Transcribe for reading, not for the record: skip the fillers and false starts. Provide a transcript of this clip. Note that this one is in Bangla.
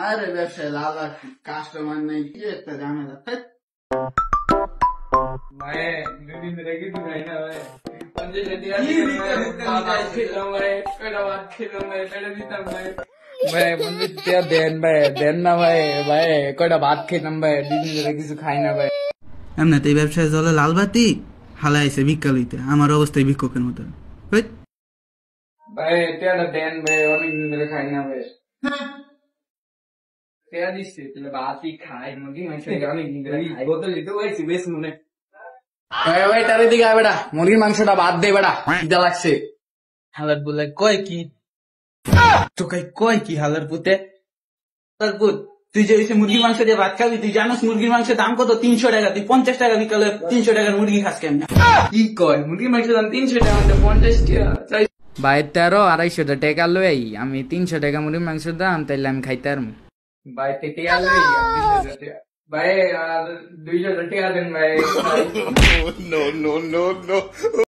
আরে ব্যবসায় লাভ আছে, কাস্টমার নেই, কি একটা ঝামেলা। ভাই দুদিন ধরে কিছু খাই না ভাই। দেন ভাই, দেন না ভাই, ভাই কয়টা ভাত খেতাম ভাই, দুদিন ধরে কিছু খাই না ভাই। এমনিতে এই ব্যবসায় জলে লাল বাতি হালাইছে ভিক্ষা লইতে, আমার অবস্থায় ভিক্ষকের মতো। ভাই তেয়াটা দেন ভাই, অনেকদিন ধরে খাই না ভাই। তেয়া দিচ্ছে তাহলে ভাতই খাই, মুরগি মাংস অনেকদিন ধরে খাই। বোতল দিতে পারছি বেশ মনে। ভাই তার দিকে আয় বেটা, মুরগির মাংসটা বাদ দে বেটা, খিদা লাগছে। হালার বলে কয় কি তো কয় কি হালার পুতে, হালার পুত তুই যে এসে মুরগির মাংস দিয়ে ভাত খাবি, তুই জানোস মুরগির মাংসের দাম কত? 300 টাকা। তুই 50 টাকা বিকালে 300 টাকার মুরগি খাস কেন? কি কয় মুরগির মাংসের দাম 300 টাকা, 50 টাকা ভাই। 1300-250 টাকা লই আমি 300 টাকা মুরগির মাংসের দাম, তাইলে আমি খাইতে পারবো ভাই। টাকা লই ভাই, 200 টাকা দেন ভাই।